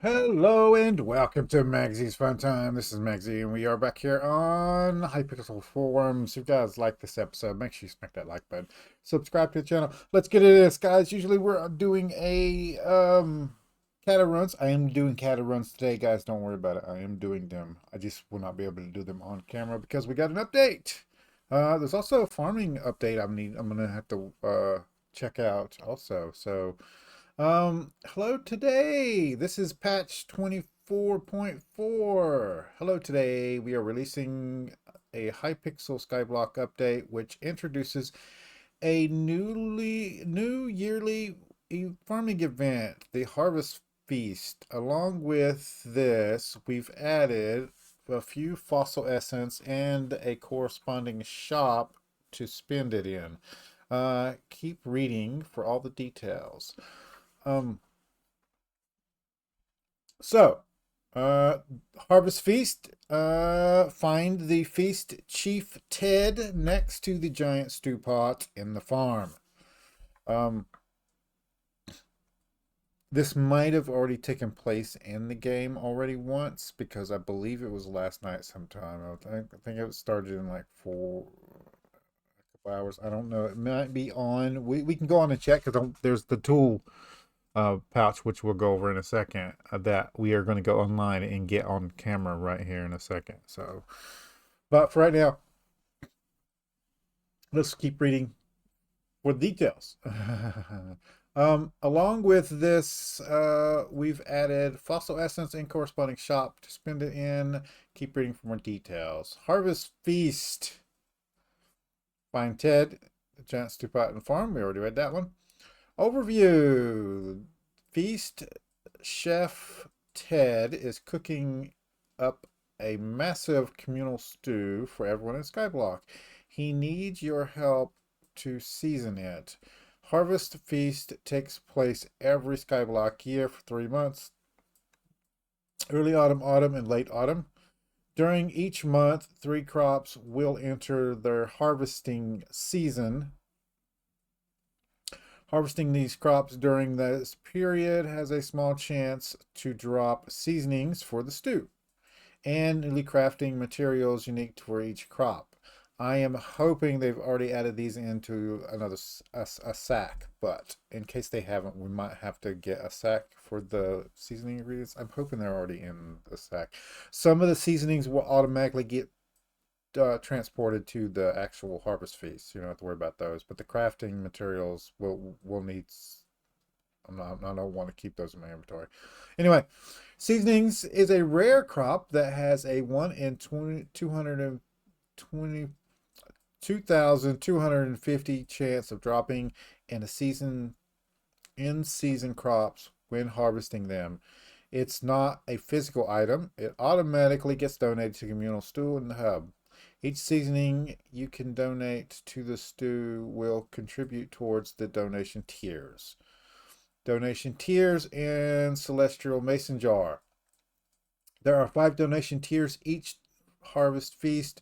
Hello and welcome to Maggie's Fun Time. This is Magzie, and we are back here on Hypixel Forums. If you guys like this episode, make sure you smack that like button. Subscribe to the channel. Let's get into this, guys. Usually we're doing a cat runs. I am doing cat runs today, guys. Don't worry about it. I am doing them. I just will not be able to do them on camera because we got an update. There's also a farming update I'm gonna have to check out also. So hello today. This is patch 24.4. Hello today. We are releasing a Hypixel Skyblock update which introduces a new yearly farming event, the Harvest Feast. Along with this, we've added a few fossil essence and a corresponding shop to spend it in. Keep reading for all the details. Um, so, Harvest Feast. Find the feast chief Ted next to the giant stew pot in the farm. This might have already taken place in the game already once because I believe it was last night sometime. I think it started in like a couple hours. I don't know. It might be on. We can go on and check because there's the tool pouch, which we'll go over in a second, that we are going to go online and get on camera right here in a second. So, but for right now, let's keep reading for details. Along with this, we've added fossil essence and corresponding shop to spend it in. Keep reading for more details. Harvest Feast. Find Ted, the giant stew pot and farm. We already read that one. Overview. Feast chef Ted is cooking up a massive communal stew for everyone in Skyblock. He needs your help to season it. Harvest Feast takes place every Skyblock year for 3 months. Early autumn, autumn, and late autumn. During each month, 3 crops will enter their harvesting season. Harvesting these crops during this period has a small chance to drop seasonings for the stew and newly crafting materials unique for each crop. I am hoping they've already added these into another a sack, but in case they haven't, we might have to get a sack for the seasoning ingredients. I'm hoping they're already in the sack. Some of the seasonings will automatically get transported to the actual Harvest Feast. You don't have to worry about those, but the crafting materials will need. I don't want to keep those in my inventory. Anyway, seasonings is a rare crop that has a 1 in 2,250 chance of dropping in season crops when harvesting them. It's not a physical item. It automatically gets donated to communal stew in the hub. Each seasoning you can donate to the stew will contribute towards the donation tiers. Donation tiers in Celestial Mason Jar. There are 5 donation tiers each Harvest Feast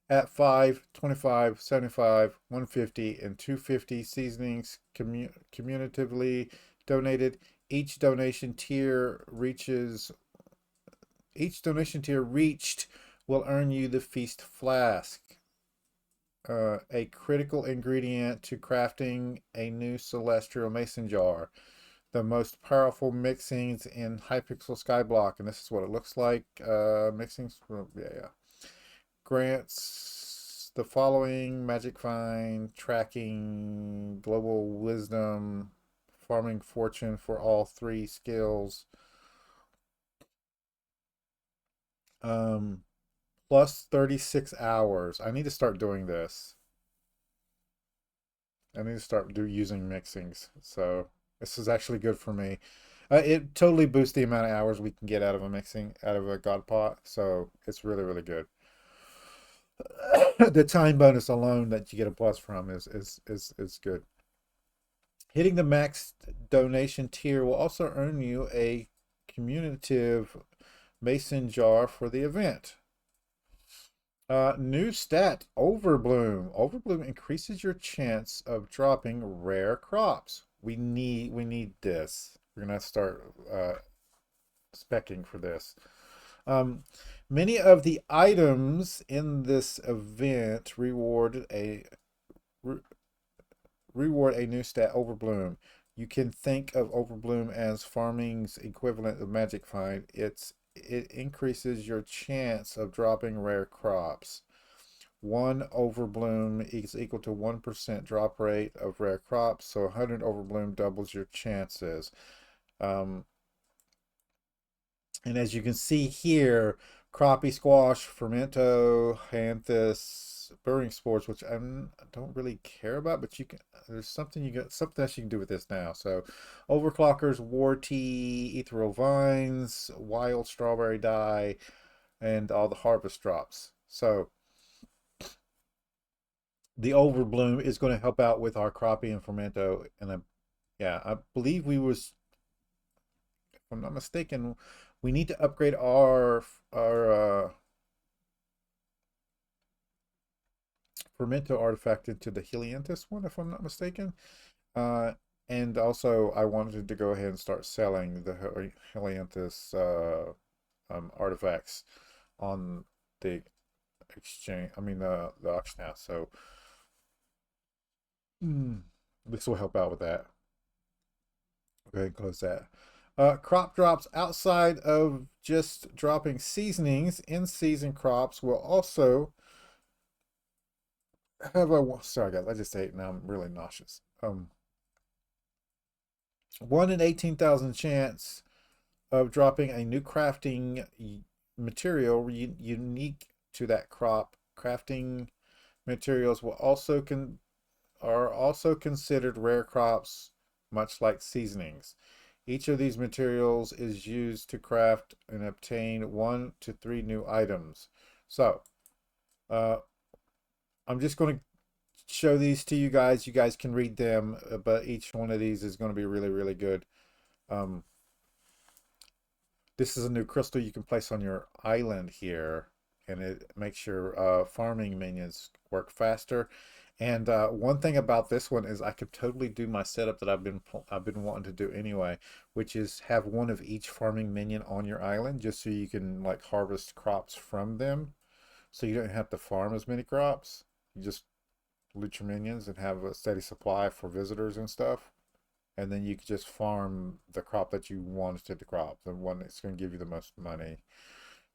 at 5, 25, 75, 150, and 250 seasonings cumulatively donated. Each donation tier reached will earn you the Feast Flask, a critical ingredient to crafting a new Celestial Mason Jar. The most powerful mixings in Hypixel Skyblock, and this is what it looks like. Mixings, yeah. Grants the following: Magic Find, Tracking, Global Wisdom, Farming Fortune for all 3 skills. Plus 36 hours. I need to start doing this. I need to start using mixings. So this is actually good for me. It totally boosts the amount of hours we can get out of a god pot. So it's really, really good. The time bonus alone that you get a plus from is good. Hitting the max donation tier will also earn you a cumulative mason jar for the event. New stat, Overbloom. Overbloom increases your chance of dropping rare crops. We need this. We're gonna start specking for this. Um, Many of the items in this event re, reward a new stat, Overbloom. You can think of Overbloom as farming's equivalent of Magic Find. It increases your chance of dropping rare crops. One Overbloom is equal to 1% drop rate of rare crops, so 100 Overbloom doubles your chances. Um, and as you can see here, crappie squash, fermento, hanthus, burning spores, which I don't really care about, but you can. There's something you got something else you can do with this now. So, overclockers, war tea, ethereal vines, wild strawberry dye, and all the harvest drops. So the overbloom is going to help out with our crappie and fermento, and yeah, I believe we was, if I'm not mistaken, we need to upgrade our fermento artifact into the Helianthus one, if I'm not mistaken. Uh, and also, I wanted to go ahead and start selling the Helianthus artifacts on the exchange. I mean, the auction house. So this will help out with that. Go ahead and close that. Crop drops outside of just dropping seasonings, in season crops will also have a. Sorry, guys, I just ate now. I'm really nauseous. 1 in 18,000 chance of dropping a new crafting material unique to that crop. Crafting materials will are also considered rare crops, much like seasonings. Each of these materials is used to craft and obtain 1 to 3 new items. So, I'm just going to show these to you guys. You guys can read them, but each one of these is going to be really, really good. This is a new crystal you can place on your island here, and it makes your farming minions work faster. And one thing about this one is I could totally do my setup that I've been wanting to do anyway, which is have one of each farming minion on your island, just so you can like harvest crops from them, so you don't have to farm as many crops. You just loot your minions and have a steady supply for visitors and stuff, and then you can just farm the crop that you wanted to crop, the one that's going to give you the most money.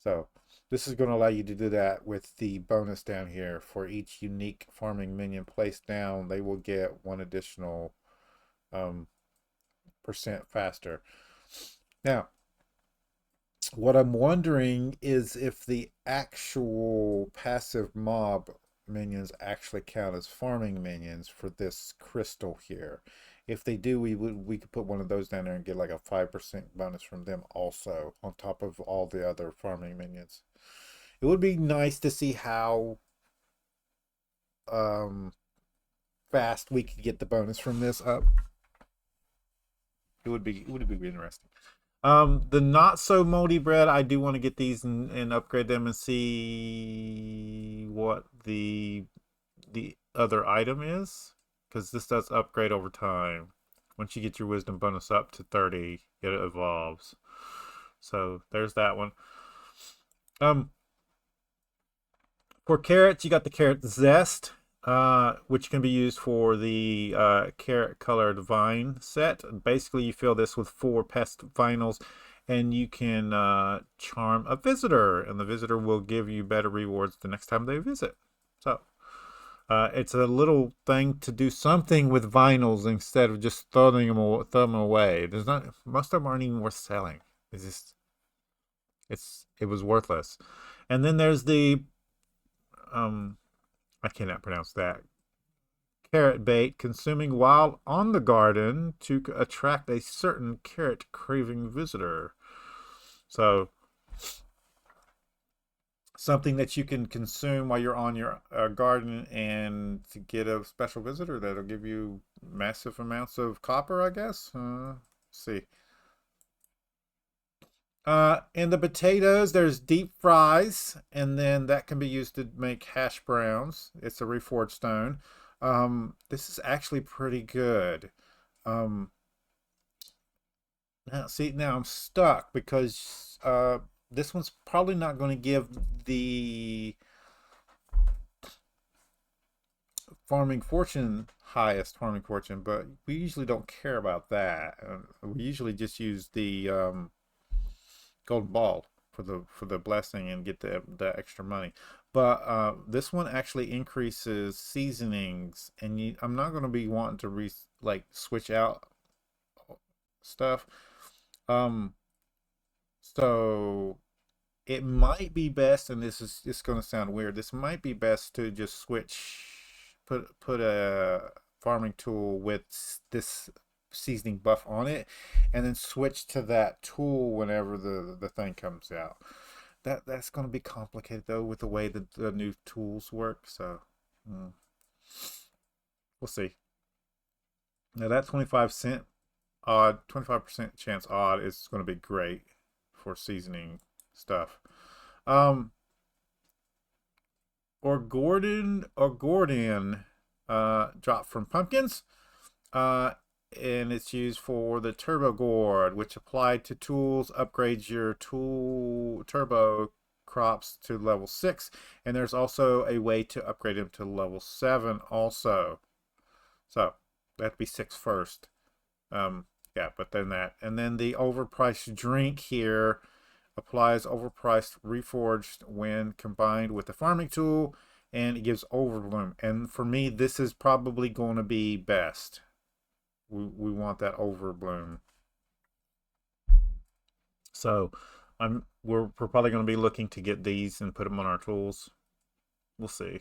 So this is going to allow you to do that with the bonus down here. For each unique farming minion placed down, they will get 1 additional percent faster. Now, what I'm wondering is if the actual passive mob minions actually count as farming minions for this crystal here. If they do, we could put one of those down there and get like a 5% bonus from them also, on top of all the other farming minions. It would be nice to see how fast we could get the bonus from this up. It would be interesting. The not so moldy bread, I do want to get these and upgrade them and see what the other item is, because this does upgrade over time. Once you get your wisdom bonus up to 30, it evolves. So there's that one. For carrots, you got the carrot zest, which can be used for the carrot colored vine set. Basically, you fill this with 4 pest vinyls, and you can charm a visitor, and the visitor will give you better rewards the next time they visit. So it's a little thing to do something with vinyls instead of just throwing them away. There's not, most of them aren't even worth selling. It's just, it was worthless. And then there's the I cannot pronounce that. Carrot bait, consuming while on the garden to attract a certain carrot craving visitor. So something that you can consume while you're on your garden, and to get a special visitor that'll give you massive amounts of copper, I guess. See. In the potatoes, there's deep fries, and then that can be used to make hash browns. It's a reforged stone. This is actually pretty good. Now, see, now I'm stuck because this one's probably not going to give the farming fortune highest farming fortune, but we usually don't care about that. We usually just use the golden ball for the blessing and get the extra money. But this one actually increases seasonings, and I'm not going to be wanting to like switch out stuff. Um, so it might be best, and this is just going to sound weird. This might be best to just put a farming tool with this seasoning buff on it, and then switch to that tool whenever the thing comes out. That's going to be complicated though with the way that the new tools work. So we'll see. Now that 25% odd, 25% chance odd is going to be great for seasoning stuff. Or Gordon drop from pumpkins. And it's used for the turbo gourd, which applied to tools upgrades your tool turbo crops to level 6, and there's also a way to upgrade them to level 7 also. So that'd be 6 first. Yeah, but then that, and then the overpriced drink here applies overpriced reforged when combined with the farming tool, and it gives overbloom. And for me, this is probably going to be best. We want that overbloom. So we're probably going to be looking to get these and put them on our tools. We'll see.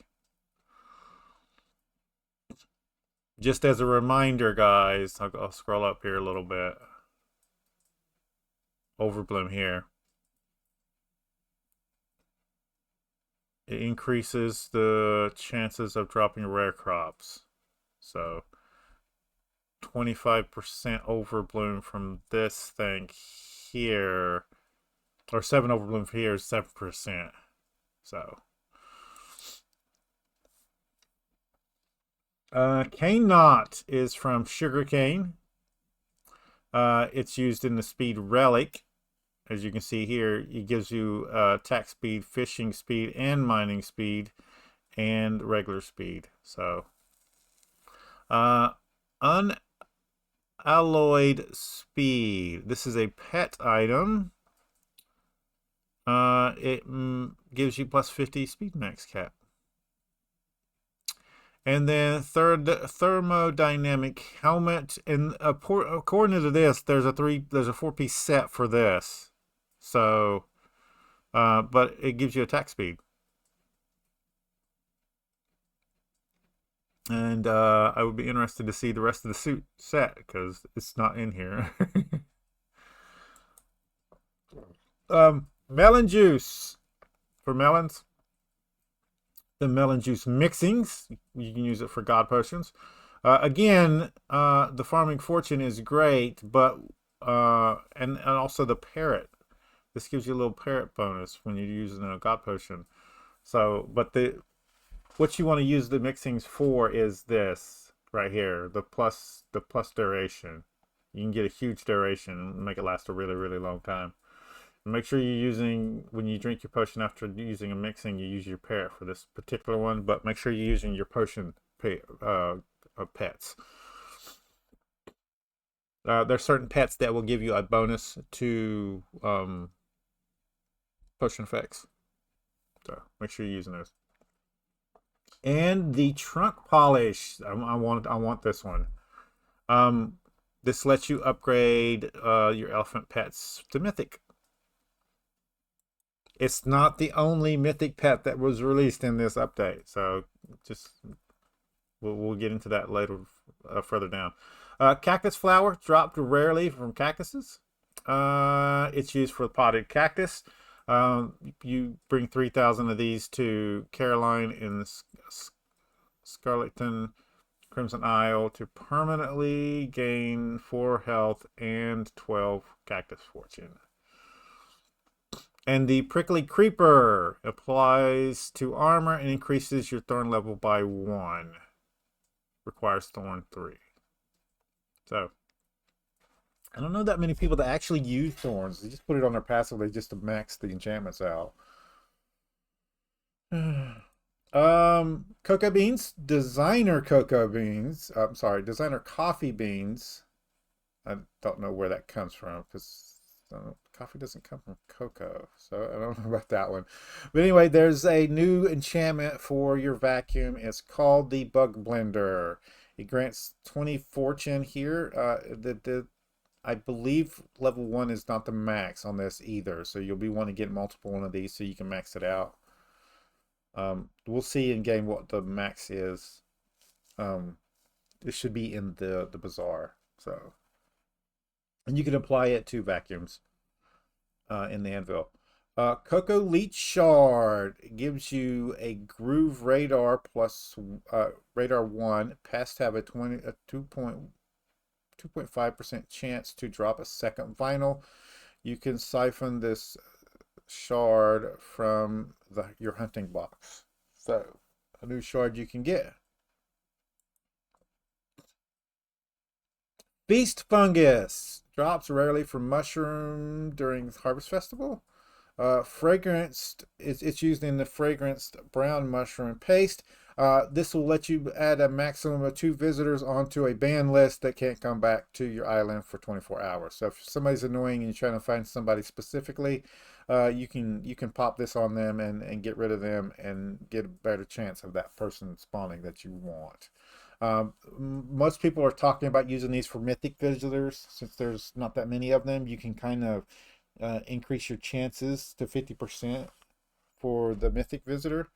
Just as a reminder, guys, I'll scroll up here a little bit. Overbloom here. It increases the chances of dropping rare crops. So 25% overbloom from this thing here, or 7 overbloom here is 7%. So cane knot is from sugarcane. It's used in the speed relic. As you can see here, it gives you attack speed, fishing speed, and mining speed, and regular speed. So unalloyed speed. This is a pet item. It gives you plus 50 speed max cap. And then thermodynamic helmet. And according to this, there's a 4-piece set for this. So, but it gives you attack speed. And I would be interested to see the rest of the suit set because it's not in here. Melon juice for melons. The melon juice mixings, you can use it for god potions. Again, the farming fortune is great, but and also the parrot. This gives you a little parrot bonus when you're using a god potion. So, but what you want to use the mixings for is this right here, the plus duration. You can get a huge duration and make it last a really, really long time. Make sure you're using, when you drink your potion after using a mixing, you use your parrot for this particular one, but make sure you're using your potion pets. There's certain pets that will give you a bonus to potion effects. So make sure you're using those. And the trunk polish, I want this one. This lets you upgrade your elephant pets to mythic. It's not the only mythic pet that was released in this update, so just we'll get into that later, further down. Cactus flower dropped rarely from cactuses. It's used for potted cactus. You bring 3,000 of these to Caroline in Scarleton Crimson Isle to permanently gain 4 health and 12 cactus fortune. And the prickly creeper applies to armor and increases your thorn level by 1. Requires thorn 3. So I don't know that many people that actually use thorns. They just put it on their passively just to max the enchantments out. Cocoa beans, designer cocoa beans. I'm sorry, designer coffee beans. I don't know where that comes from because coffee doesn't come from cocoa, so I don't know about that one. But anyway, there's a new enchantment for your vacuum. It's called the Bug Blender. It grants 20 fortune here. I believe level 1 is not the max on this either, so you'll be wanting to get multiple one of these so you can max it out. We'll see in game what the max is. It should be in the bazaar. So, and you can apply it to vacuums in the anvil. Cocoa Leech Shard gives you a Groove Radar plus Radar 1. Pests have a 2.5% chance to drop a second vinyl. You can siphon this shard from your hunting box. So, a new shard you can get. Beast Fungus drops rarely from mushroom during Harvest Festival. Fragranced, it's used in the fragranced brown mushroom paste. This will let you add a maximum of 2 visitors onto a ban list that can't come back to your island for 24 hours. So if somebody's annoying and you're trying to find somebody specifically, you can pop this on them and get rid of them and get a better chance of that person spawning that you want. Most people are talking about using these for mythic visitors. Since there's not that many of them, you can kind of increase your chances to 50% for the mythic visitor.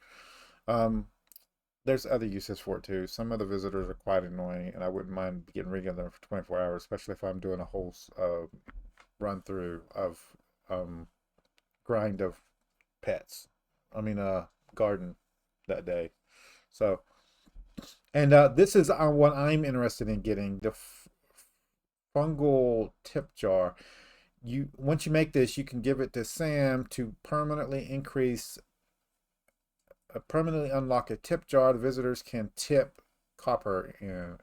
There's other uses for it too. Some of the visitors are quite annoying, and I wouldn't mind getting rid of them for 24 hours, especially if I'm doing a whole run through of grind of pets. I mean, garden that day. So, and this is what I'm interested in getting, the fungal tip jar. Once you make this, you can give it to Sam to permanently unlock a tip jar. The visitors can tip copper in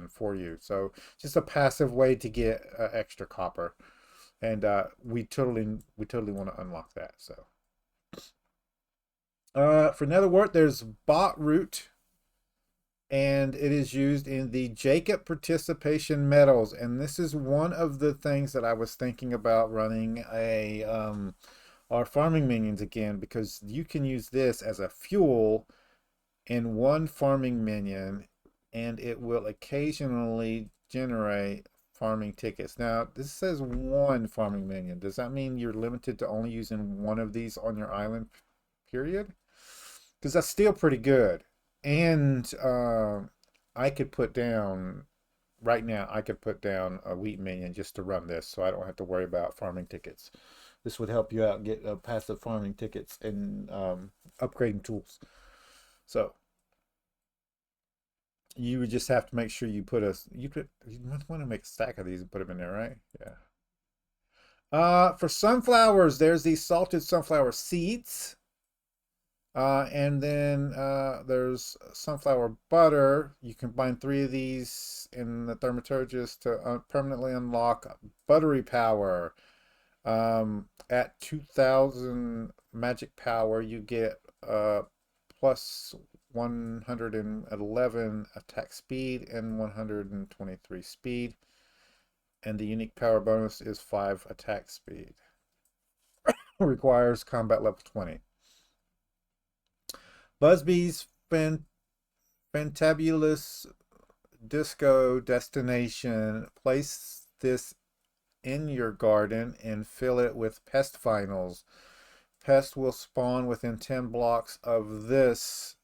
for you. So just a passive way to get extra copper, and we totally want to unlock that. So for netherwort, there's bot root, and it is used in the Jacob participation medals. And this is one of the things that I was thinking about running our farming minions again, because you can use this as a fuel in one farming minion, and it will occasionally generate farming tickets. Now, this says one farming minion. Does that mean you're limited to only using one of these on your island, period? Because that's still pretty good. And I could put down, right now, I could put down a wheat minion just to run this, so I don't have to worry about farming tickets. This would help you out get passive farming tickets and upgrading tools. So you would just have to make sure you must want to make a stack of these and put them in there, right? Yeah. For sunflowers, there's these salted sunflower seeds. And then there's sunflower butter. You can combine 3 of these in the Thaumaturgist to permanently unlock buttery power. At 2,000 magic power, you get plus 111 attack speed and 123 speed. And the unique power bonus is 5 attack speed. Requires combat level 20. Busby's Fantabulous Disco Destination. Place this in your garden and fill it with pest finals. Pests will spawn within 10 blocks of this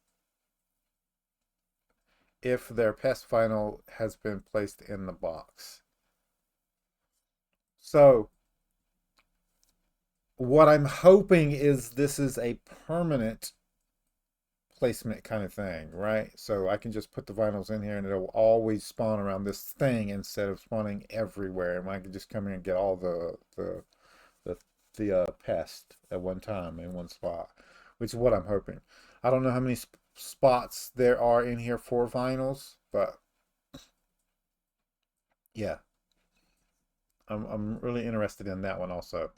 if their pest final has been placed in the box. So what I'm hoping is this is a permanent placement kind of thing, right? So I can just put the vinyls in here and it'll always spawn around this thing instead of spawning everywhere. And I can just come in and get all the pest at one time in one spot, which is what I'm hoping. I don't know how many spots there are in here for vinyls, but yeah. I'm really interested in that one also.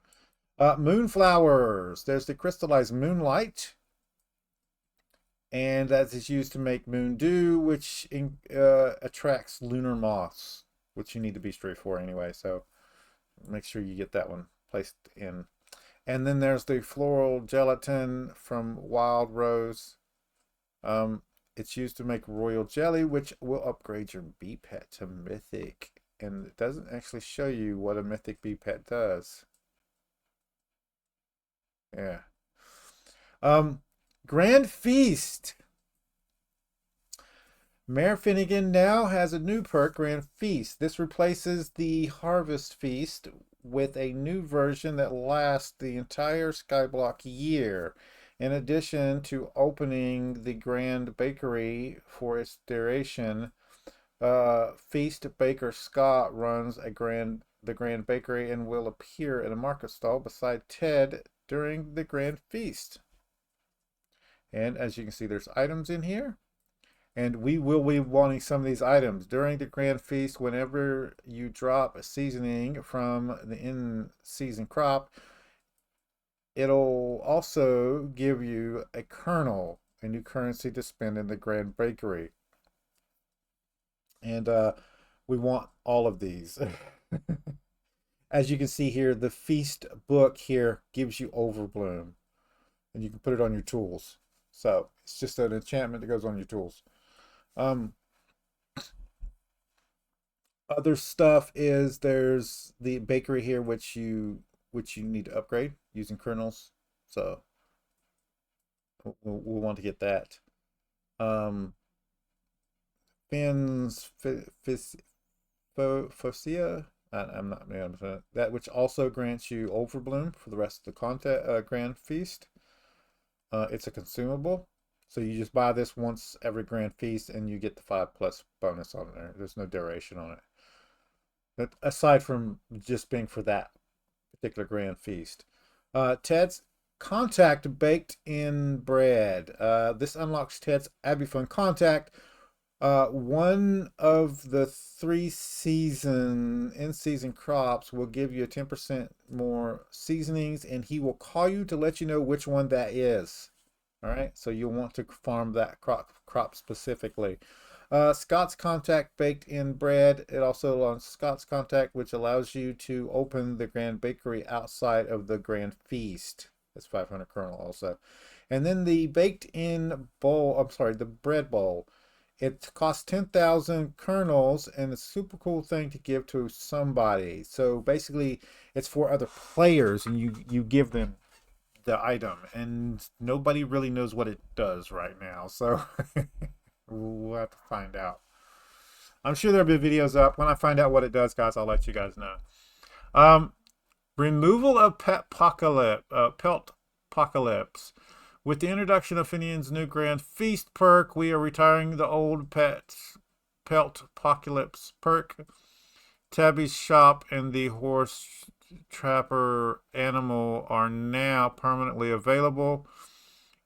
Moonflowers. There's the crystallized moonlight, and that is used to make moon dew, which attracts lunar moths, which you need to be straight for anyway. So make sure you get that one placed in. And then there's the floral gelatin from Wild Rose. It's used to make royal jelly, which will upgrade your bee pet to mythic. And it doesn't actually show you what a mythic bee pet does. Yeah. Grand Feast. Mayor Finnegan now has a new perk, Grand Feast. This replaces the Harvest Feast with a new version that lasts the entire Skyblock year. In addition to opening the Grand Bakery for its duration, Feast Baker Scott runs the Grand Bakery and will appear in a market stall beside Ted during the Grand Feast. And as you can see, there's items in here. And we will be wanting some of these items during the Grand Feast. Whenever you drop a seasoning from the in-season crop, it'll also give you a kernel, a new currency to spend in the Grand Bakery. And we want all of these. As you can see here, the Feast book here gives you Overbloom. And you can put it on your tools. So it's just an enchantment that goes on your tools. Other stuff is there's the bakery here, which you need to upgrade using kernels. So we'll want to get that. Finn's Focia. I'm not that, which also grants you Overbloom for the rest of the content Grand Feast. It's a consumable. So you just buy this once every Grand Feast and you get the 5+ bonus on there. There's no duration on it. But aside from just being for that particular Grand Feast. Ted's Contact Baked in Bread. This unlocks Ted's Abufun Contact. One of the 3 in-season crops will give you a 10% more seasonings, and he will call you to let you know which one that is. All right, so you'll want to farm that crop specifically. Scott's Contact Baked in Bread. It also allows Scott's Contact, which allows you to open the Grand Bakery outside of the Grand Feast. That's 500 kernel also. And then the Baked in Bowl, I'm sorry, the Bread Bowl. It costs 10,000 kernels, and it's a super cool thing to give to somebody. So basically, it's for other players, and you give them the item, and nobody really knows what it does right now. So we'll have to find out. I'm sure there'll be videos up. When I find out what it does, guys, I'll let you guys know. Removal of pelt apocalypse. With the introduction of Finion's new Grand Feast perk, we are retiring the old pelt apocalypse perk. Tabby's shop and the horse trapper animal are now permanently available.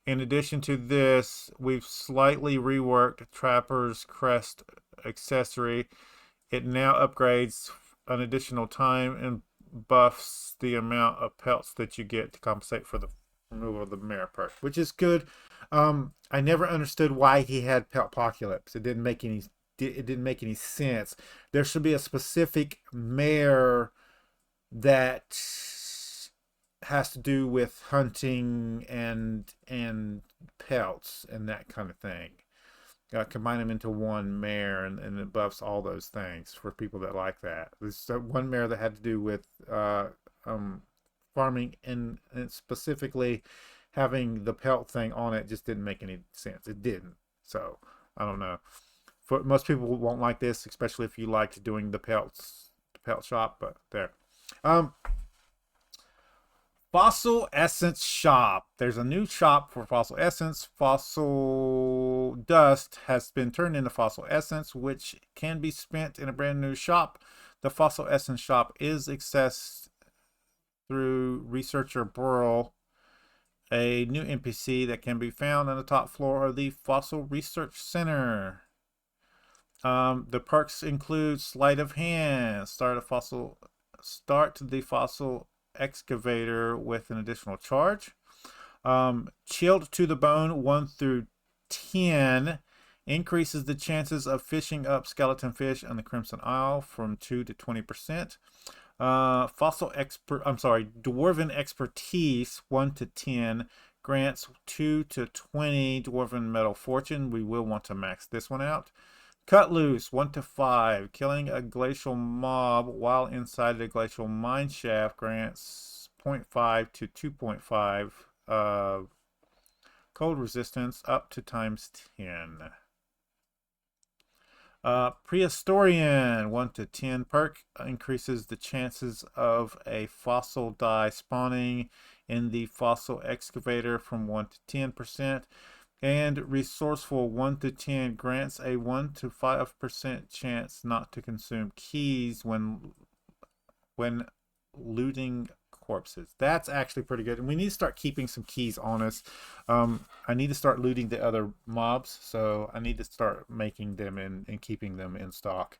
In addition to this, we've slightly reworked Trapper's Crest accessory. It now upgrades an additional time and buffs the amount of pelts that you get to compensate for the removal of the mare perk, which is good. I never understood why he had pelt apocalypse. It didn't make any sense. There should be a specific mare that has to do with hunting and pelts and that kind of thing. Combine them into one mare, and it buffs all those things for people that like that. There's one mare that had to do with farming, and specifically having the pelt thing on it just didn't make any sense. It didn't. So I don't know. For most people won't like this, especially if you liked doing the pelt shop. But there. Fossil Essence Shop. There's a new shop for Fossil Essence. Fossil Dust has been turned into Fossil Essence, which can be spent in a brand new shop. The Fossil Essence Shop is accessed through Researcher Burl, a new NPC that can be found on the top floor of the Fossil Research Center. The perks include Sleight of Hand, start a Fossil start the fossil excavator with an additional charge. Chilled to the bone 1 through 10 increases the chances of fishing up skeleton fish on the Crimson Isle from 2 to 20%. Dwarven expertise 1 to 10 grants 2 to 20 dwarven metal fortune. We will want to max this one out. Cut loose 1 to 5. Killing a glacial mob while inside the glacial mine shaft grants 0.5 to 2.5 cold resistance up to ×10. Prehistorian 1 to 10 perk increases the chances of a fossil die spawning in the fossil excavator from 1 to 10%. And resourceful 1 to 10 grants a 1 to 5% chance not to consume keys when looting corpses. That's actually pretty good. And we need to start keeping some keys on us. I need to start looting the other mobs, so I need to start making them and keeping them in stock.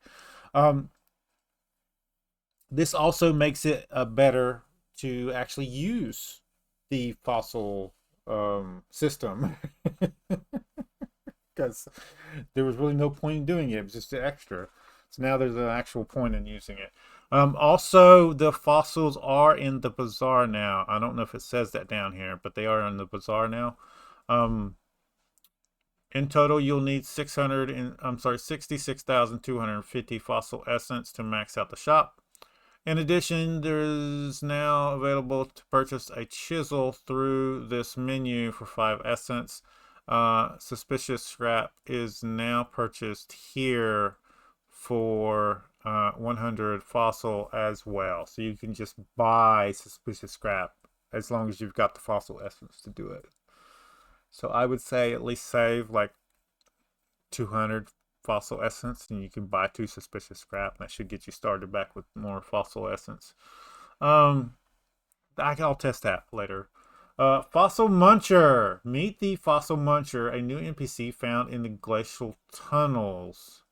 This also makes it better to actually use the fossil system because there was really no point in doing it. It was just extra. So now there's an actual point in using it. Also, the fossils are in the bazaar now. I don't know if it says that down here, but they are in the bazaar now. In total, you'll need 66,250 fossil essence to max out the shop. In addition, there is now available to purchase a chisel through this menu for 5 essence. Suspicious scrap is now purchased here for 100 fossil as well. So you can just buy suspicious scrap as long as you've got the fossil essence to do it. So I would say at least save like 200 fossil essence and you can buy 2 suspicious scrap, and that should get you started back with more fossil essence. I'll test that later. Fossil Muncher. Meet the Fossil Muncher, a new NPC found in the glacial tunnels.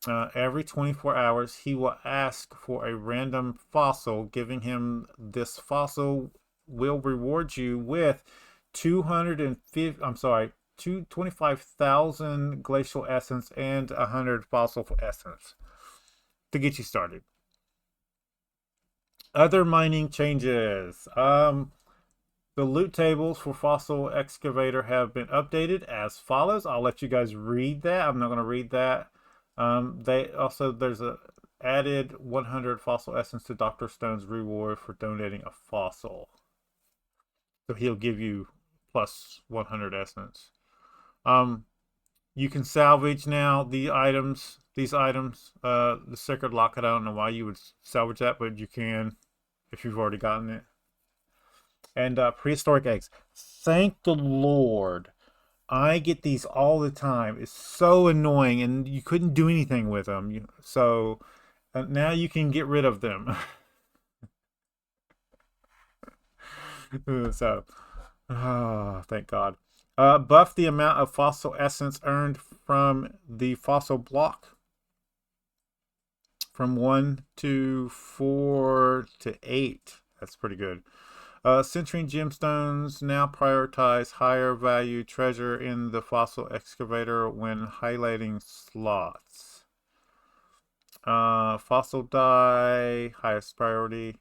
Every 24 hours, he will ask for a random fossil. Giving him this fossil will reward you with 25,000 glacial essence and 100 fossil essence to get you started. Other mining changes. The loot tables for Fossil Excavator have been updated as follows. I'll let you guys read that. I'm not going to read that. There's a added 100 fossil essence to Dr. Stone's reward for donating a fossil. So he'll give you plus 100 essence. You can salvage now these items. The Sacred Locket, I don't know why you would salvage that, but you can if you've already gotten it. And prehistoric eggs. Thank the Lord. I get these all the time. It's so annoying, and you couldn't do anything with them. So now you can get rid of them. So, thank God. Buff the amount of fossil essence earned from the fossil block from 1 to 4 to 8. That's pretty good. Century gemstones now prioritize higher value treasure in the fossil excavator when highlighting slots. Fossil dye, highest priority.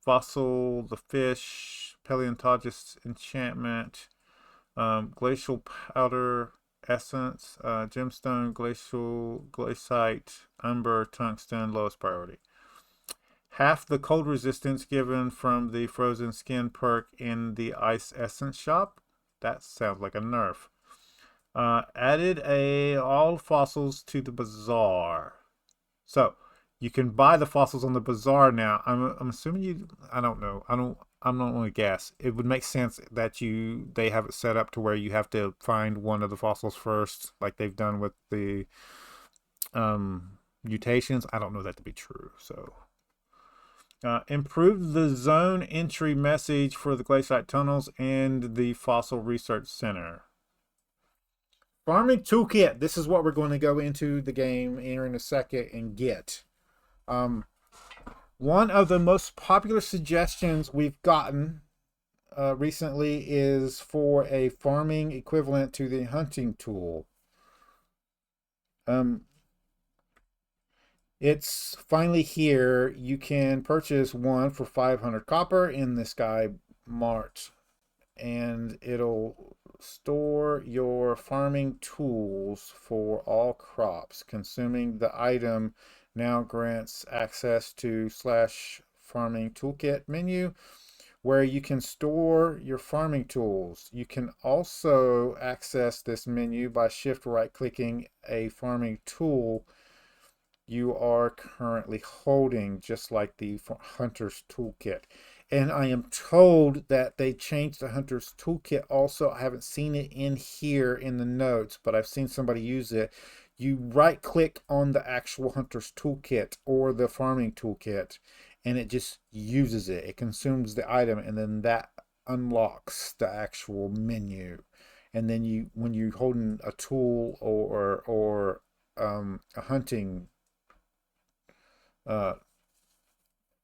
Fossil, the fish, paleontologist enchantment, glacial powder essence, gemstone, glacial, glaciite, umber, tungsten, lowest priority. Half the cold resistance given from the frozen skin perk in the ice essence shop. That sounds like a nerf. Added all fossils to the bazaar. So you can buy the fossils on the bazaar now. I'm assuming you. I don't know. I'm not going to guess. It would make sense that they have it set up to where you have to find one of the fossils first, like they've done with the mutations. I don't know that to be true. So. Improve the zone entry message for the glaciite tunnels and the fossil research center. Farming toolkit. This is what we're going to go into the game here in a second and get. One of the most popular suggestions we've gotten recently is for a farming equivalent to the hunting tool. It's finally here. You can purchase one for 500 copper in the Sky Mart, and it'll store your farming tools for all crops. Consuming the item now grants access to / farming toolkit menu where you can store your farming tools. You can also access this menu by shift right clicking a farming tool you are currently holding, just like the Hunter's Toolkit. And I am told that they changed the Hunter's Toolkit also. I haven't seen it in here in the notes, but I've seen somebody use it. You right click on the actual Hunter's Toolkit or the Farming Toolkit, and it just uses it. It consumes the item, and then that unlocks the actual menu. And then when you're holding a tool or a hunting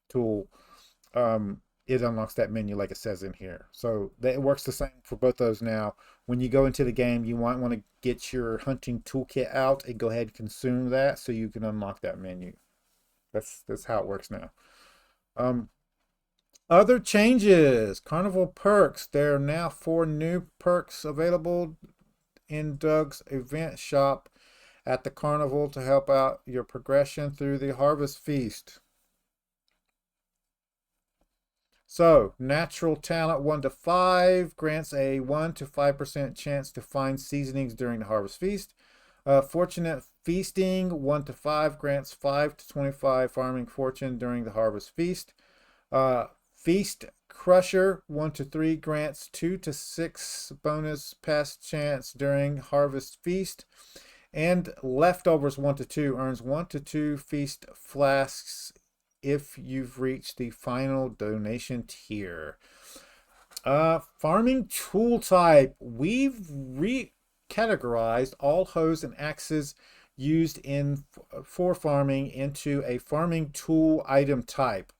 tool, it unlocks that menu like it says in here. So it works the same for both those now. When you go into the game, you might want to get your hunting toolkit out and go ahead and consume that so you can unlock that menu. That's how it works now. Other changes. Carnival perks. There are now 4 new perks available in Doug's event shop at the carnival to help out your progression through the harvest feast. So, natural talent 1 to 5 grants a 1 to 5% chance to find seasonings during the harvest feast. Fortunate feasting 1 to 5 grants 5 to 25 farming fortune during the harvest feast. Feast crusher 1 to 3 grants 2 to 6 bonus pest chance during harvest feast. And leftovers 1 to 2 earns 1 to 2 feast flasks if you've reached the final donation tier. Farming tool type. We've recategorized all hoes and axes used for farming into a farming tool item type.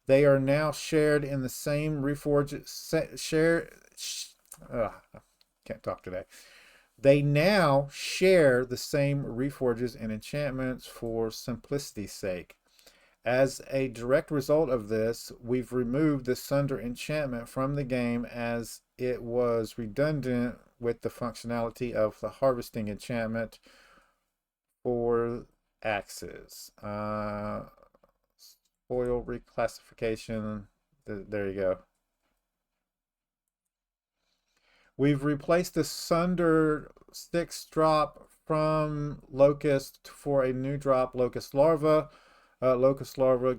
They are now shared in the same Reforge can't talk today. They now share the same reforges and enchantments for simplicity's sake. As a direct result of this, we've removed the Sunder enchantment from the game as it was redundant with the functionality of the harvesting enchantment for axes. Spoil reclassification. There you go. We've replaced the Sunder 6 drop from Locust for a new drop, Locust Larva. Locust Larva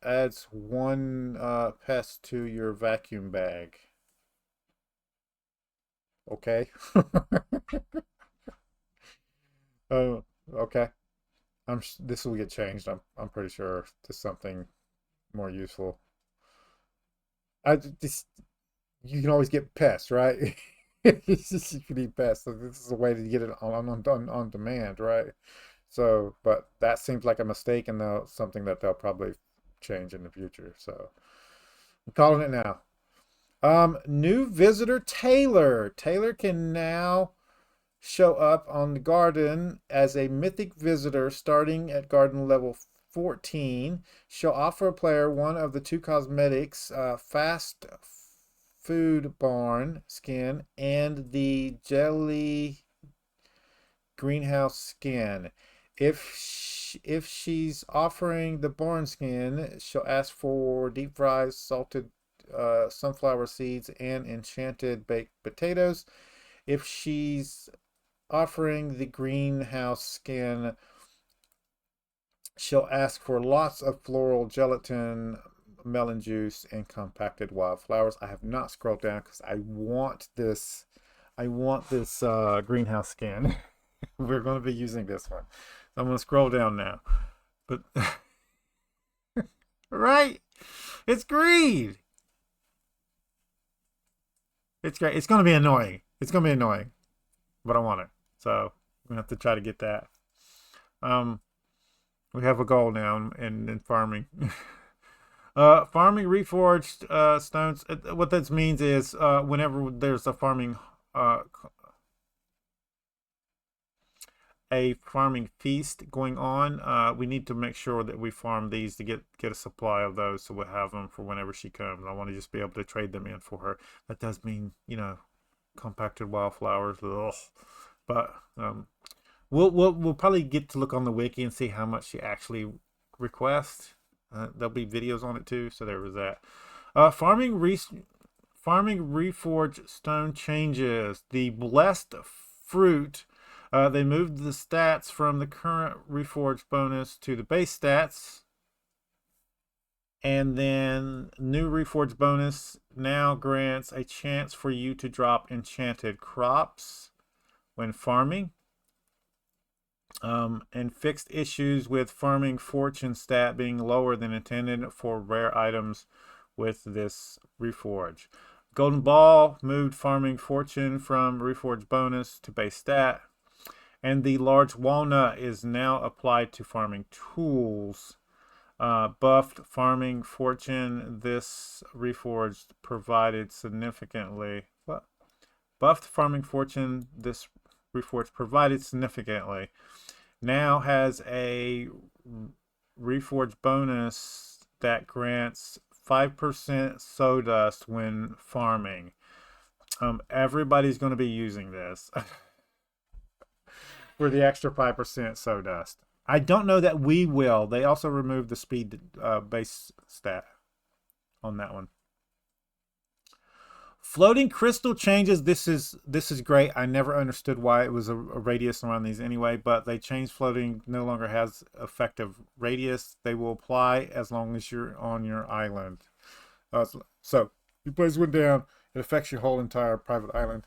adds 1 pest to your vacuum bag. Okay. Okay. This will get changed. I'm pretty sure to something more useful. You can always get pests, right? You can eat pests. So this is a way to get it on demand, right? So, but that seems like a mistake and something that they'll probably change in the future. So I'm calling it now. New visitor Taylor. Taylor can now show up on the garden as a mythic visitor starting at garden level 14. She'll offer a player one of the 2 cosmetics, fast food barn skin and the jelly greenhouse skin. If she's offering the barn skin, she'll ask for deep fried salted sunflower seeds and enchanted baked potatoes. If she's offering the greenhouse skin, she'll ask for lots of floral gelatin, melon juice, and compacted wildflowers. I have not scrolled down because I want this. Greenhouse skin. We're going to be using this one. So I'm going to scroll down now. But right, it's greed. It's great. It's going to be annoying. But I want it. So I'm going to have to try to get that. We have a goal now in farming. Farming reforged stones. What that means is whenever there's uh, a farming feast going on, we need to make sure that we farm these to get a supply of those, so we'll have them for whenever she comes. I want to just be able to trade them in for her. That does mean, compacted wildflowers. Ugh. But we'll probably get to look on the wiki and see how much she actually requests. There'll be videos on it too, so there was that. Farming reforged stone changes. The blessed fruit. They moved the stats from the current reforged bonus to the base stats. And then new reforged bonus now grants a chance for you to drop enchanted crops when farming. And fixed issues with farming fortune stat being lower than intended for rare items with this reforge. Golden Ball moved farming fortune from reforge bonus to base stat. And the large walnut is now applied to farming tools. Buffed farming fortune. This reforged provided significantly. What? Buffed farming fortune. This reforged provided significantly. Now has a reforged bonus that grants 5% sawdust when farming. Everybody's going to be using this. For the extra 5% sawdust. I don't know that we will. They also removed the speed base stat on that one. Floating crystal changes. This is great. I never understood why it was a radius around these anyway, but they changed floating. No longer has effective radius. They will apply as long as you're on your island. So you plays one down, it affects your whole entire private island.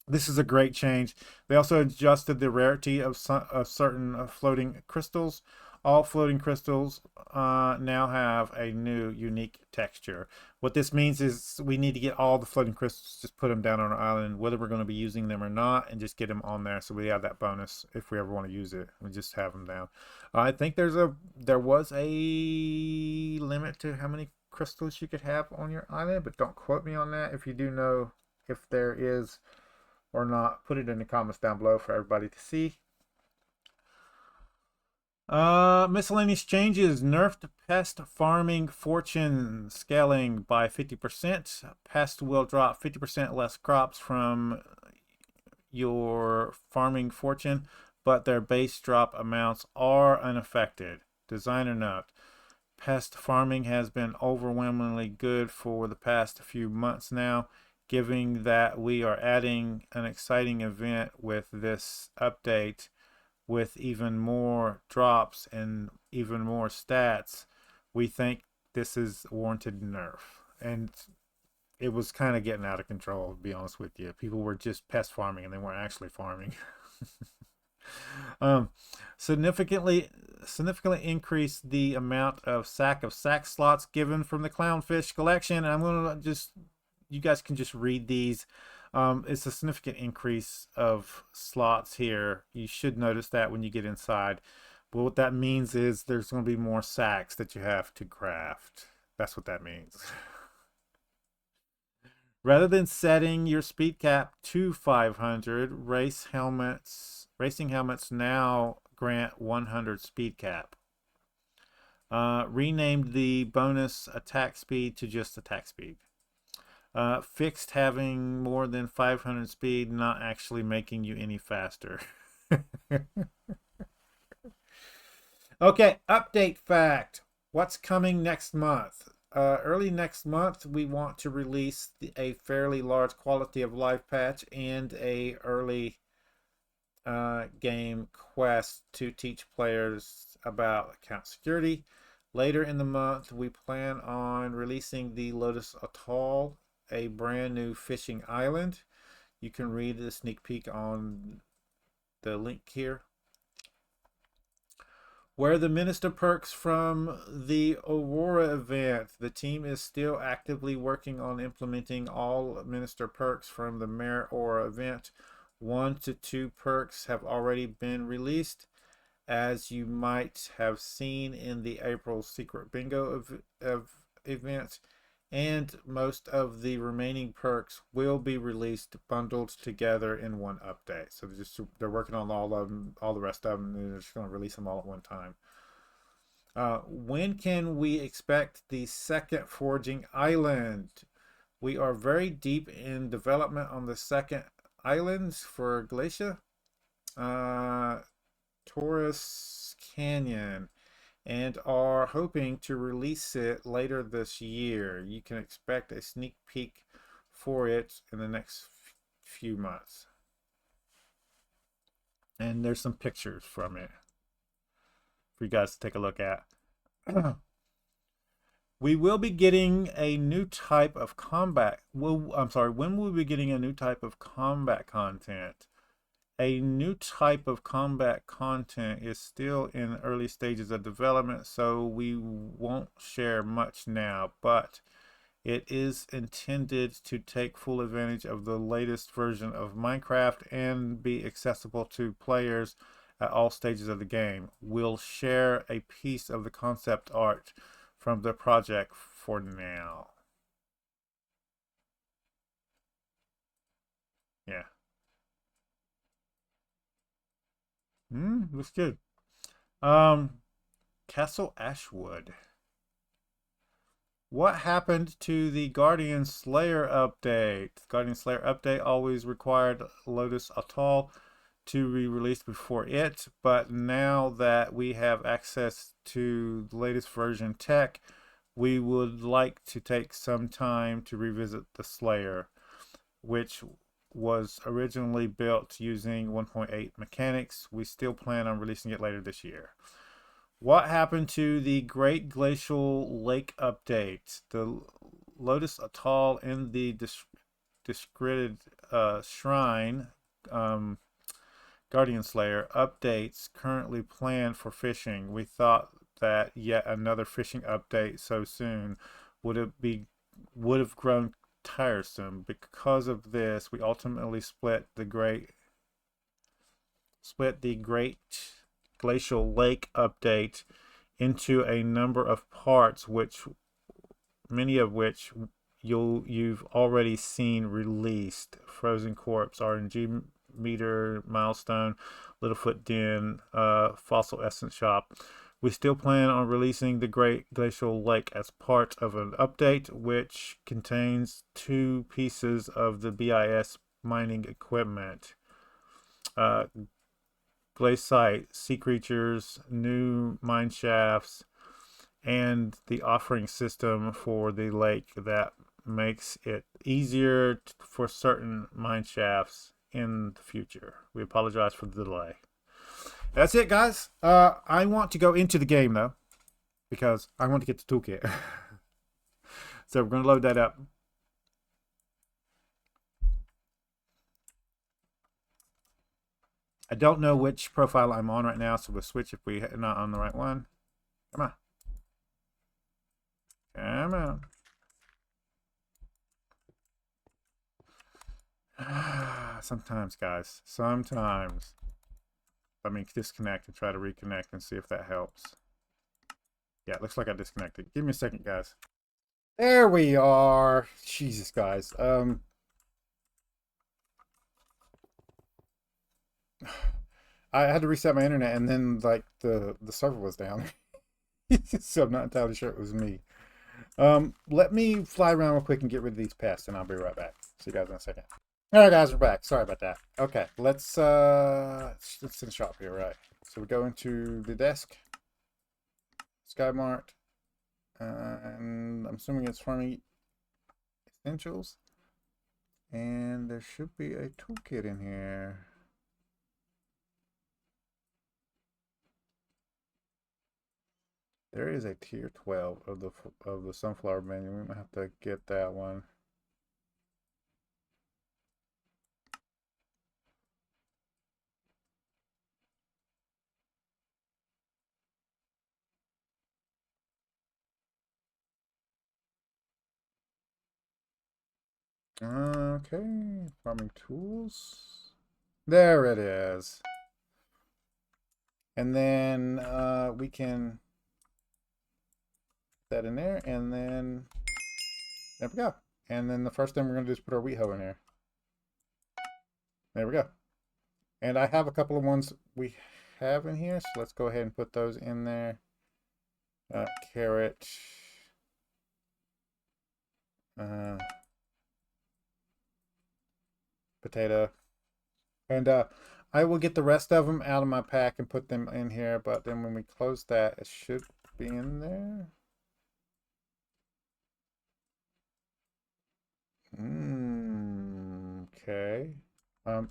This is a great change. They also adjusted the rarity of certain floating crystals. All floating crystals now have a new unique texture. What this means is we need to get all the floating crystals, just put them down on our island, whether we're going to be using them or not, and just get them on there so we have that bonus if we ever want to use it. We just have them down. I think there was a limit to how many crystals you could have on your island, but don't quote me on that. If you do know if there is or not, put it in the comments down below for everybody to see. Miscellaneous changes. Nerfed pest farming fortune scaling by 50%. Pest will drop 50% less crops from your farming fortune, but their base drop amounts are unaffected. Designer note. Pest farming has been overwhelmingly good for the past few months now. Given that we are adding an exciting event with this update with even more drops and even more stats, we think this is warranted nerf. And it was kind of getting out of control, to be honest with you. People were just pest farming and they weren't actually farming. Significantly increase the amount of sack slots given from the clownfish collection. And I'm going to you guys can just read these. It's a significant increase of slots here. You should notice that when you get inside. But what that means is there's going to be more sacks that you have to craft. That's what that means. Rather than setting your speed cap to 500, racing helmets now grant 100 speed cap. Renamed the bonus attack speed to just attack speed. Fixed having more than 500 speed, not actually making you any faster. Okay, update fact. What's coming next month? Early next month, we want to release a fairly large quality of life patch and a early game quest to teach players about account security. Later in the month, we plan on releasing the Lotus Atoll, a brand new fishing island. You can read the sneak peek on the link here. Where the Minister perks from the Aurora event. The team is still actively working on implementing all Minister perks from the Mare Aura event. 1 to 2 perks have already been released. as you might have seen in the April Secret Bingo event, and most of the remaining perks will be released bundled together in one update. So they're working on all of them, all the rest of them, and they're just going to release them all at one time. When can we expect the second foraging island? We are very deep in development on the second islands for Glacier, Taurus Canyon, and are hoping to release it later this year. You can expect a sneak peek for it in the next few months. And there's some pictures from it for you guys to take a look at. We will be getting a new type of combat. Well, I'm sorry, when will we be getting a new type of combat content? A new type of combat content is still in early stages of development, so we won't share much now, but it is intended to take full advantage of the latest version of Minecraft and be accessible to players at all stages of the game. We'll share a piece of the concept art from the project for now. Yeah. Looks good. Castle Ashwood. What happened to the Guardian Slayer update? The Guardian Slayer update always required Lotus Atoll to be released before it, but now that we have access to the latest version tech, we would like to take some time to revisit the Slayer, which was originally built using 1.8 mechanics. We still plan on releasing it later this year. What happened to the Great Glacial Lake update? The Lotus Atoll and the discredited shrine Guardian Slayer updates currently planned for fishing. We thought that yet another fishing update so soon would have grown tiresome. Because of this, we ultimately split the Great Glacial Lake update into a number of parts, many of which you've already seen released. Frozen Corpse, RNG Meter, Milestone, Littlefoot Den, Fossil Essence Shop. We still plan on releasing the Great Glacial Lake as part of an update, which contains 2 pieces of the BIS mining equipment. Glaciite, sea creatures, new mine shafts, and the offering system for the lake that makes it easier for certain mine shafts in the future. We apologize for the delay. That's it, guys. I want to go into the game, though, because I want to get the toolkit. So we're going to load that up. I don't know which profile I'm on right now, so we'll switch if we're not on the right one. Come on. Come on. Sometimes, guys. Sometimes. Let me disconnect and try to reconnect and see if that helps. Yeah, it looks like I disconnected. Give me a second, guys. There we are. Jesus, guys. I had to reset my internet, and then like the server was down. So I'm not entirely sure it was me. Let me fly around real quick and get rid of these pests, and I'll be right back. See you guys in a second. All right, guys, we're back. Sorry about that. Okay, let's finish up here, right? So we go into the desk, Skymart, and I'm assuming it's farming essentials, and there should be a toolkit in here. There is a tier 12 of the sunflower menu. We might have to get that one. Okay, farming tools. There it is. And then we can put that in there, and then there we go. And then the first thing we're going to do is put our wheat hoe in there. There we go. And I have a couple of ones we have in here, so let's go ahead and put those in there. Carrot. Potato. And I will get the rest of them out of my pack and put them in here, but then when we close that, it should be in there. Okay.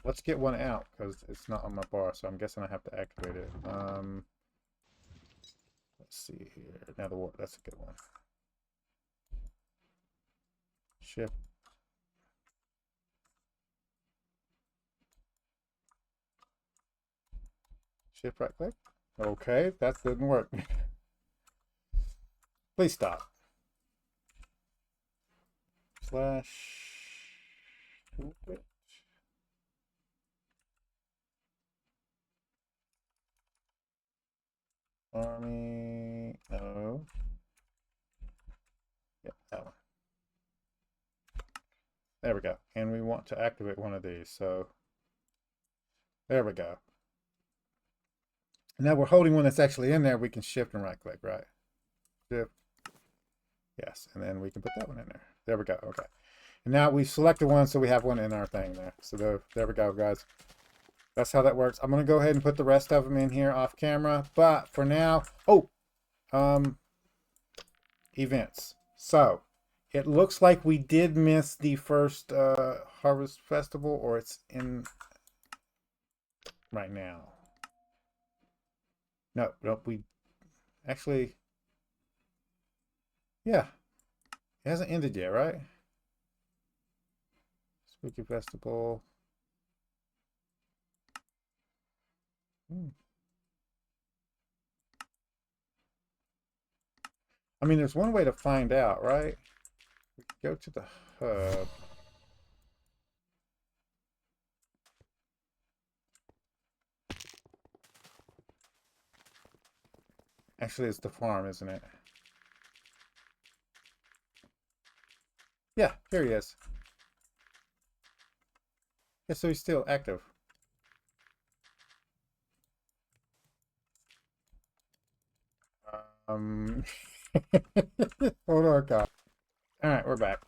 Let's get one out because it's not on my bar, so I'm guessing I have to activate it. Let's see here. Now the water, that's a good one. Ship. Shift right click. Okay, that didn't work. Please stop. Slash toolkit. Army. No. Yep, that one. There we go. And we want to activate one of these. So there we go. Now we're holding one that's actually in there. We can shift and right click, right? Shift. Yes. And then we can put that one in there. There we go. Okay. And now we've selected one, so we have one in our thing there. So there we go, guys. That's how that works. I'm going to go ahead and put the rest of them in here off camera. But for now, events. So it looks like we did miss the first Harvest Festival, or it's in right now. No, we actually, yeah, it hasn't ended yet, right? Spooky Festival. I mean, there's one way to find out, right? We go to the hub. Actually, it's the farm, isn't it? Yeah, here he is. Yeah, so he's still active. Hold on, God. All right, we're back.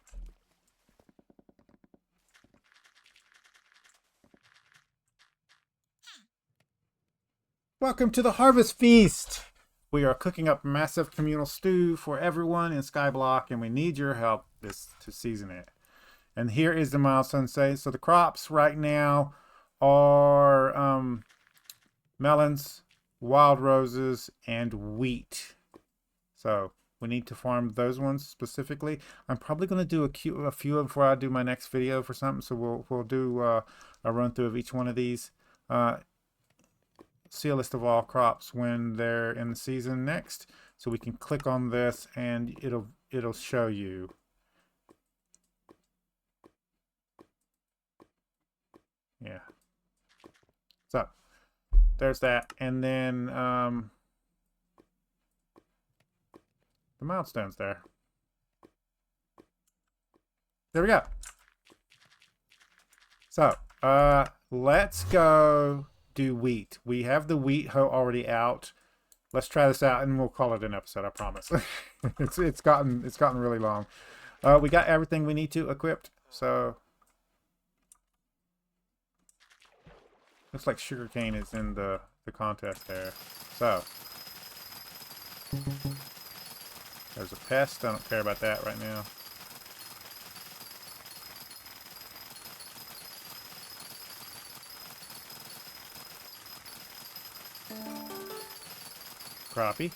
Welcome to the Harvest Feast. We are cooking up massive communal stew for everyone in Skyblock, and we need your help to season it. And here is the milestone say. So the crops right now are melons, wild roses, and wheat. So we need to farm those ones specifically. I'm probably going to do a few before I do my next video for something. So we'll do a run through of each one of these. See a list of all crops when they're in the season next. So we can click on this and it'll show you. Yeah. So there's that. And then the milestones there. There we go. So let's go do wheat. We have the wheat hoe already out. Let's try this out and we'll call it an episode, I promise. it's gotten really long. We got everything we need to equipped. So looks like sugarcane is in the contest there. So there's a pest. I don't care about that right now. Crappie.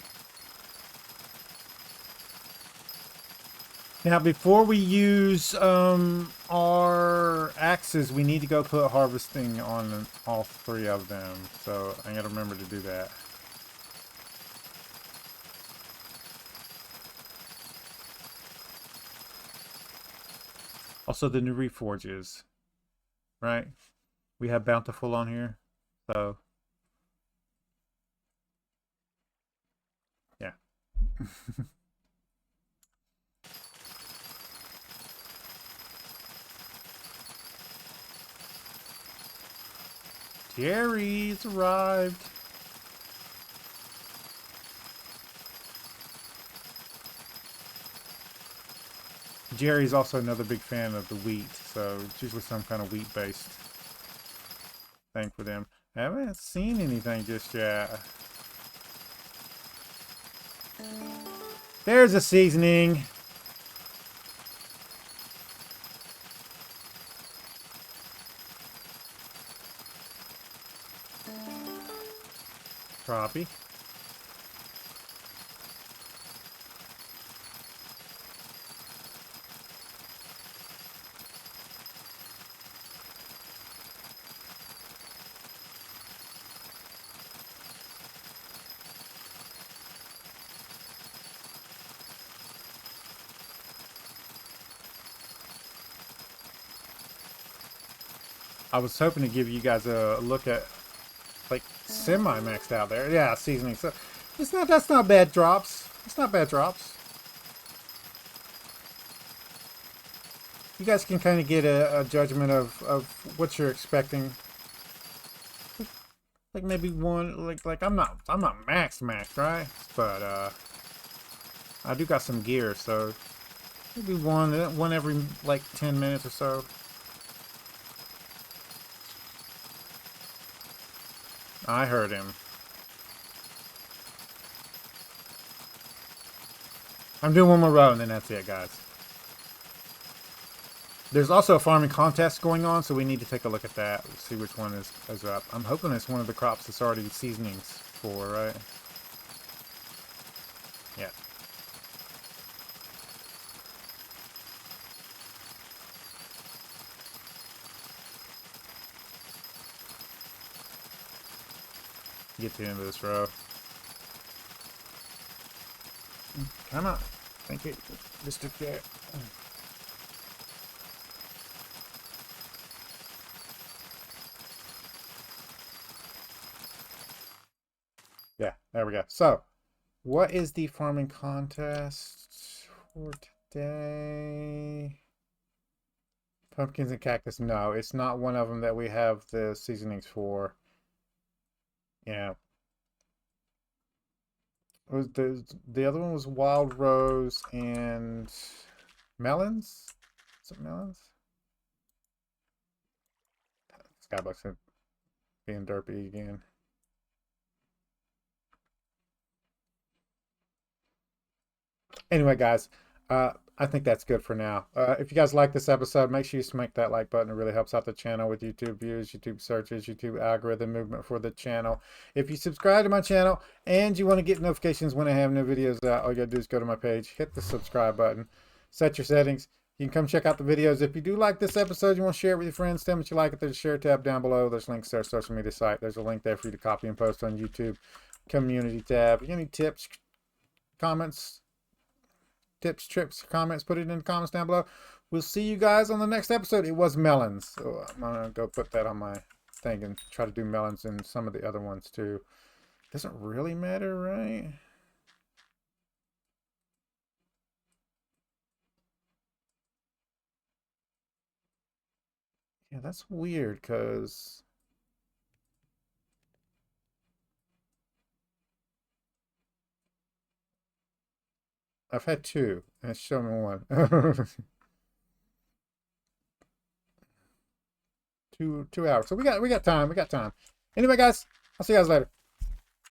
Now, before we use our axes, we need to go put harvesting on all three of them. So I gotta remember to do that. Also, the new reforges, right? We have Bountiful on here, so Jerry's arrived. Jerry's also another big fan of the wheat, so it's usually some kind of wheat-based thing for them. I haven't seen anything just yet. There's a seasoning. Crappie. I was hoping to give you guys a look at, like, semi-maxed out there. Yeah, seasoning. So that's not bad drops. It's not bad drops. You guys can kind of get a judgment of what you're expecting. Like maybe one, like I'm not maxed, right? But I do got some gear, so maybe one every like 10 minutes or so. I heard him. I'm doing one more row and then that's it, guys. There's also a farming contest going on, so we need to take a look at that. We'll see which one is up. I'm hoping it's one of the crops that's already seasonings for, right? Yeah. Get to the end of this row. Come on. Thank you. Just took there. Yeah, there we go. So, what is the farming contest for today? Pumpkins and cactus. No, it's not one of them that we have the seasonings for. Yeah. It was the other one was wild rose and melons? Is it melons? Skyblock's being derpy again. Anyway, guys, I think that's good for now. If you guys like this episode, make sure you smack that like button. It really helps out the channel with YouTube views, YouTube searches, YouTube algorithm movement for the channel. If you subscribe to my channel and you want to get notifications when I have new videos out, all you gotta do is go to my page, hit the subscribe button, set your settings. You can come check out the videos. If you do like this episode, you want to share it with your friends, tell me what you like it. There's a share tab down below. There's links to our social media site. There's a link there for you to copy and post on YouTube. Community tab. Any tips, comments, tips, trips, comments, put it in the comments down below. We'll see you guys on the next episode. It was melons, so I'm gonna go put that on my thing and try to do melons and some of the other ones too. Doesn't really matter, right? Yeah, that's weird because I've had two and it's showing me one. two hours. So we got time. We got time. Anyway, guys, I'll see you guys later.